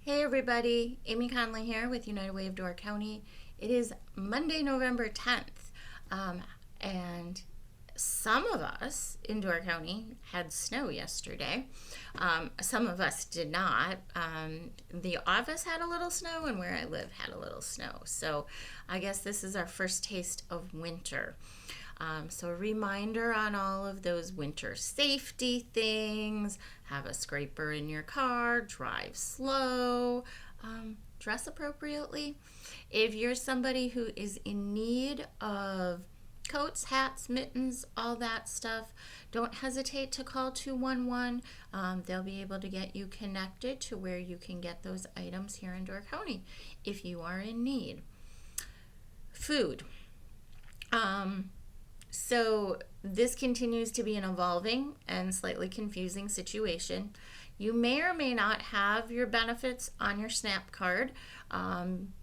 Hey everybody, Amy Conley here with United Way of Door County. It is Monday, November 10th, and some of us in Door County had snow yesterday. Some of us did not. The office had a little snow, and where I live had a little snow. So I guess this is our first taste of winter. So a reminder on all of those winter safety things: have a scraper in your car, drive slow, dress appropriately. If you're somebody who is in need of coats, hats, mittens, all that stuff, don't hesitate to call 211. They'll be able to get you connected to where you can get those items here in Door County if you are in need. Food. So this continues to be an evolving and slightly confusing situation. You may or may not have your benefits on your SNAP card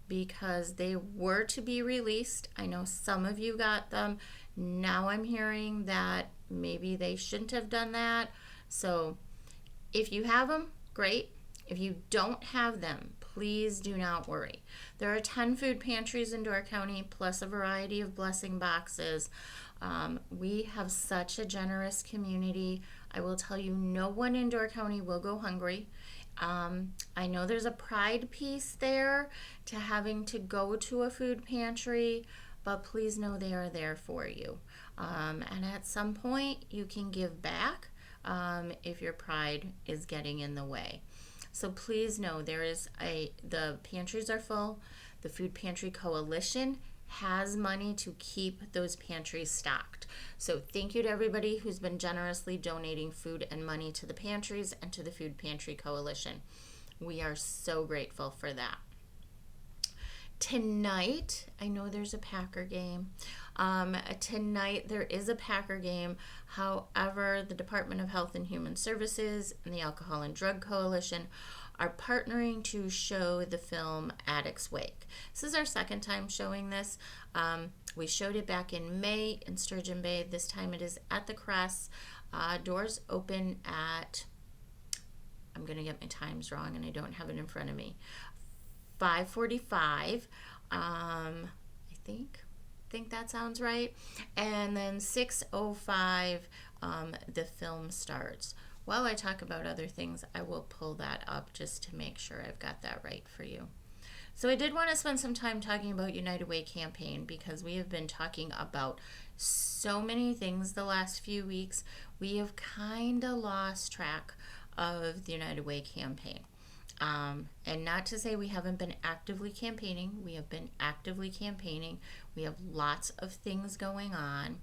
because they were to be released. I know some of you got them. Now I'm hearing that maybe they shouldn't have done that. So if you have them, great. If you don't have them, please do not worry. There are 10 food pantries in Door County, plus a variety of blessing boxes. We have such a generous community. I will tell you, no one in Door County will go hungry. I know there's a pride piece there to having to go to a food pantry, but please know they are there for you. And at some point, you can give back if your pride is getting in the way. So please know the pantries are full. The Food Pantry Coalition has money to keep those pantries stocked. So thank you to everybody who's been generously donating food and money to the pantries and to the Food Pantry Coalition. We are so grateful for that. Tonight, I know there's a Packer game. Tonight there is a Packer game. However, the Department of Health and Human Services and the Alcohol and Drug Coalition are partnering to show the film Addict's Wake. This is our second time showing this. We showed it back in May in Sturgeon Bay. This time it is at the Cress. Doors open at, I'm going to get my times wrong and I don't have it in front of me, 5:45. I think that sounds right. And then 6:05, the film starts. While I talk about other things, I will pull that up just to make sure I've got that right for you. So I did want to spend some time talking about United Way campaign because we have been talking about so many things the last few weeks. We have kind of lost track of the United Way campaign. And not to say we haven't been actively campaigning. We have been actively campaigning. We have lots of things going on.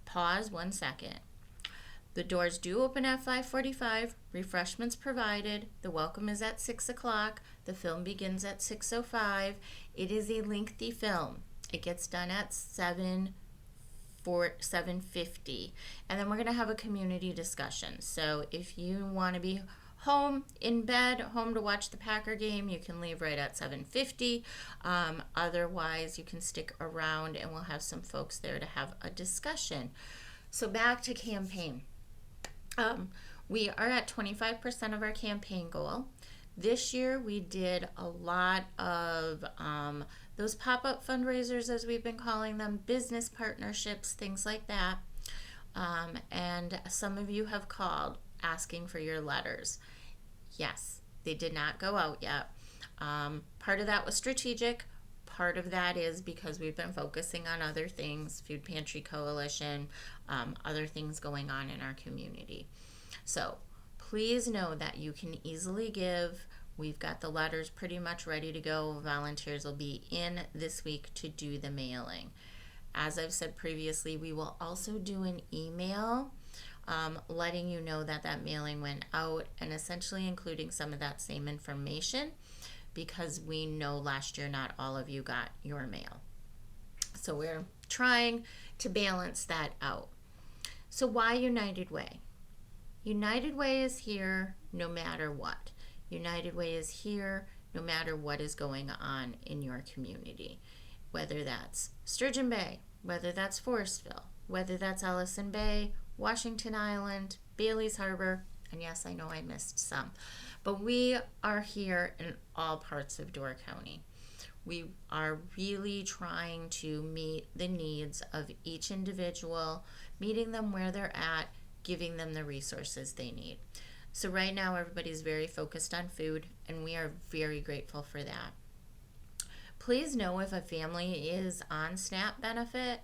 Pause 1 second. The doors do open at 5:45. Refreshments provided. The welcome is at 6 o'clock. The film begins at 6:05. It is a lengthy film. It gets done at 7:50. And then we're going to have a community discussion. So if you want to be home in bed, home to watch the Packer game, you can leave right at 7:50. Otherwise, you can stick around and we'll have some folks there to have a discussion. So back to campaign. We are at 25% of our campaign goal. This year we did a lot of those pop-up fundraisers, as we've been calling them, business partnerships, things like that. And some of you have called asking for your letters. Yes, they did not go out yet. Part of that was strategic. Part of that is because we've been focusing on other things, Food Pantry Coalition, other things going on in our community. So please know that you can easily give. We've got the letters pretty much ready to go. Volunteers will be in this week to do the mailing. As I've said previously, we will also do an email letting you know that mailing went out and essentially including some of that same information, because we know last year not all of you got your mail. So we're trying to balance that out. So why United Way? United Way is here no matter what. United Way is here no matter what is going on in your community, whether that's Sturgeon Bay, whether that's Forestville, whether that's Ellison Bay, Washington Island, Bailey's Harbor, And yes, I know I missed some. But we are here in all parts of Door County. We are really trying to meet the needs of each individual, meeting them where they're at, giving them the resources they need. So, right now, everybody's very focused on food, and we are very grateful for that. Please know if a family is on SNAP benefit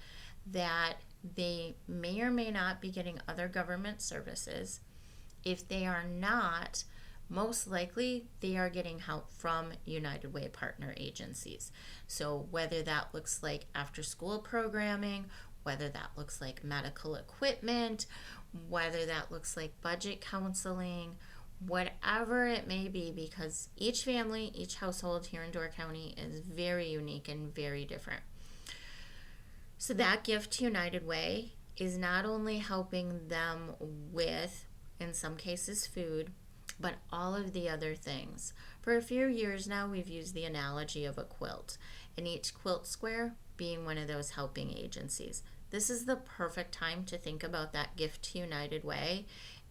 that they may or may not be getting other government services. If they are not, most likely they are getting help from United Way partner agencies. So, whether that looks like after school programming, whether that looks like medical equipment, whether that looks like budget counseling, whatever it may be, because each family, each household here in Door County is very unique and very different. So, that gift to United Way is not only helping them with, in some cases, food, but all of the other things. For a few years now, we've used the analogy of a quilt, and each quilt square being one of those helping agencies. This is the perfect time to think about that gift to United Way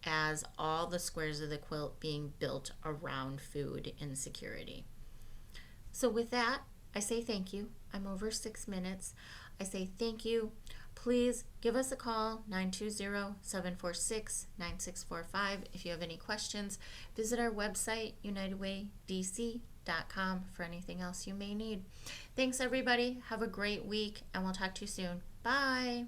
as all the squares of the quilt being built around food insecurity. So, with that, I say thank you. I'm over 6 minutes. I say thank you. Please give us a call, 920-746-9645. If you have any questions, visit our website, unitedwaydc.com, for anything else you may need. Thanks, everybody. Have a great week, and we'll talk to you soon. Bye.